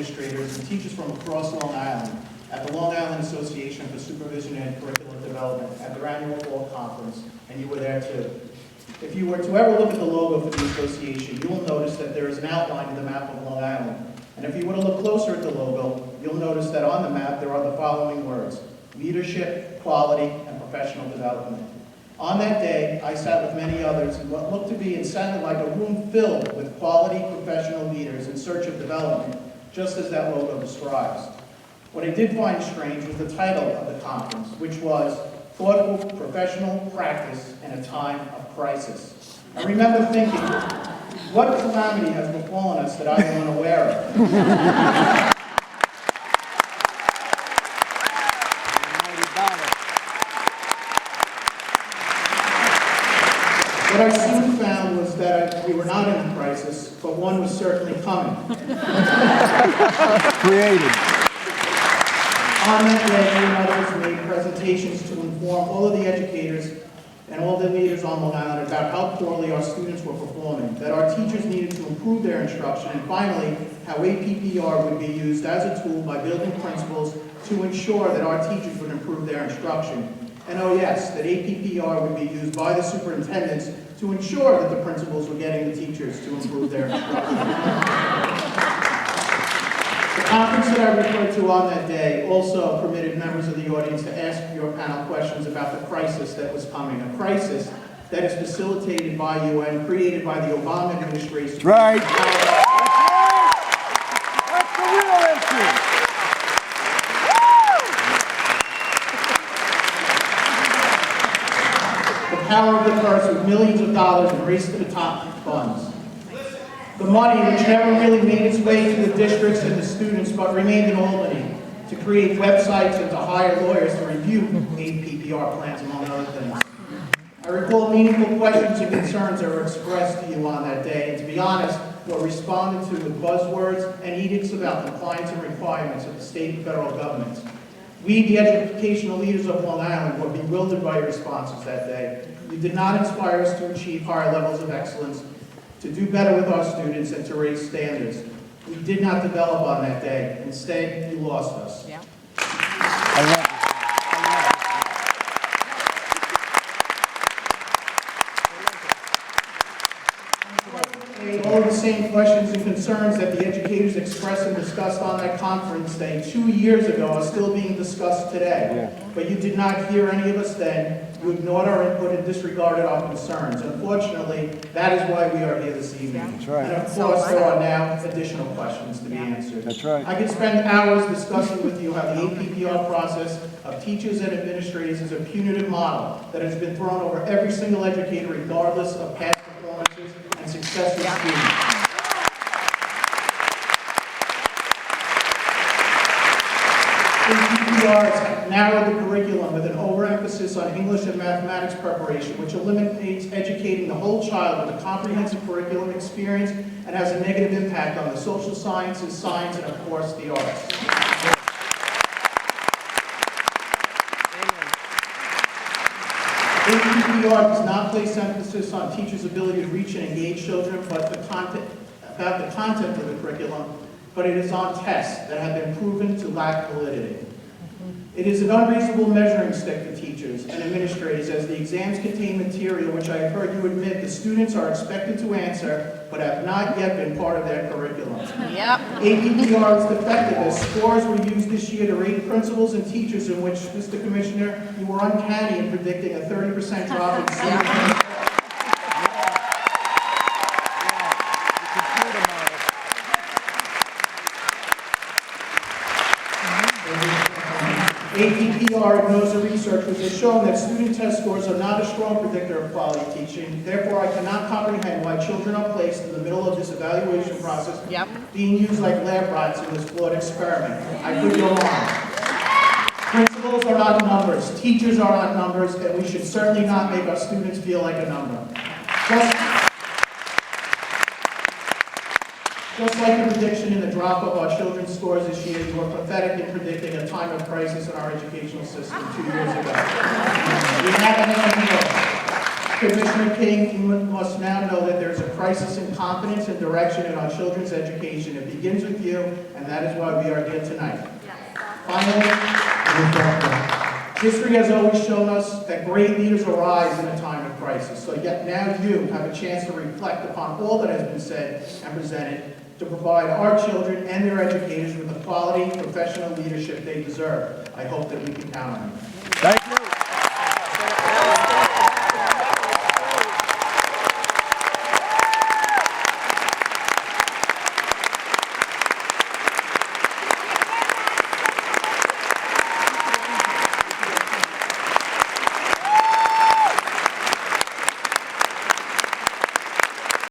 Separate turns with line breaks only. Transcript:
administrators and teachers from across Long Island at the Long Island Association for Supervision and Curriculum Development at their annual fall conference, and you were there too. If you were to ever look at the logo for the association, you will notice that there is an outline in the map of Long Island. And if you were to look closer at the logo, you'll notice that on the map there are the following words: leadership, quality, and professional development. On that day, I sat with many others in what looked to be and sounded like a room filled with quality professional leaders in search of development, just as that logo describes. What I did find strange was the title of the conference, which was Thoughtful Professional Practice in a Time of Crisis. I remember thinking, what calamity has befallen us that I am unaware of? What I soon found was that we were not in a crisis, but one was certainly coming.
Created.
On that day, we and others made presentations to inform all of the educators and all the leaders on Long Island about how poorly our students were performing, that our teachers needed to improve their instruction, and finally, how APPR would be used as a tool by building principals to ensure that our teachers would improve their instruction. And oh yes, that APPR would be used by the superintendents to ensure that the principals were getting the teachers to improve their instruction. The conference that I referred to on that day also permitted members of the audience to ask your panel questions about the crisis that was coming, a crisis that is facilitated by you and created by the Obama administration.
That's right. That's the real issue.
Power of the purse with millions of dollars and race to the top funds. The money which never really made its way to the districts and the students but remained in Albany to create websites and to hire lawyers to review APPR plans, among other things. I recall meaningful questions and concerns that were expressed to you on that day, and to be honest, were responded to with buzzwords and edicts about compliance and requirements of the state and federal governments. We, the educational leaders of Long Island, were bewildered by your responses that day. You did not inspire us to achieve higher levels of excellence, to do better with our students, and to raise standards. We did not develop on that day. Instead, you lost us.
Yeah.
I love it.
All of the same questions and concerns that the educators expressed and discussed on that conference day 2 years ago are still being discussed today.
Yeah.
But you did not hear any of us then. You ignored our input and disregarded our concerns. Unfortunately, that is why we are here this evening.
That's right.
And of course, there are now additional questions to be answered.
That's right.
I could spend hours discussing with you how the APPR process of teachers and administrators is a punitive model that has been thrown over every single educator regardless of past performances and success with students. APPR has narrowed the curriculum with an overemphasis on English and mathematics preparation, which eliminates educating the whole child with a comprehensive curriculum experience and has a negative impact on the social sciences, science, and of course, the arts. APPR does not place emphasis on teachers' ability to reach and engage children, but about the content of the curriculum, but it is on tests that have been proven to lack validity. It is an unreasonable measuring stick for teachers and administrators, as the exams contain material which I have heard you admit the students are expected to answer, but have not yet been part of their curriculum.
Yep.
APPR is defective as scores were used this year to rate principals and teachers in which, Mr. Commissioner, you were uncanny in predicting a 30% drop in senior. APPR ignores the research which has shown that student test scores are not a strong predictor of quality teaching. Therefore, I cannot comprehend why children are placed in the middle of this evaluation process being used like lab rats in this flawed experiment. I could go on. Principals are not numbers, teachers are not numbers, and we should certainly not make our students feel like a number. Just like the prediction in the drop of our children's scores this year, you were pathetic in predicting a time of crisis in our educational system 2 years ago. We have an Commissioner King, you must now know that there's a crisis in confidence and direction in our children's education. It begins with you, and that is why we are here tonight. Finally, history has always shown us that great leaders arise in a time of crisis. So yet now you have a chance to reflect upon all that has been said and presented to provide our children and their educators with the quality professional leadership they deserve. I hope that we can count on you.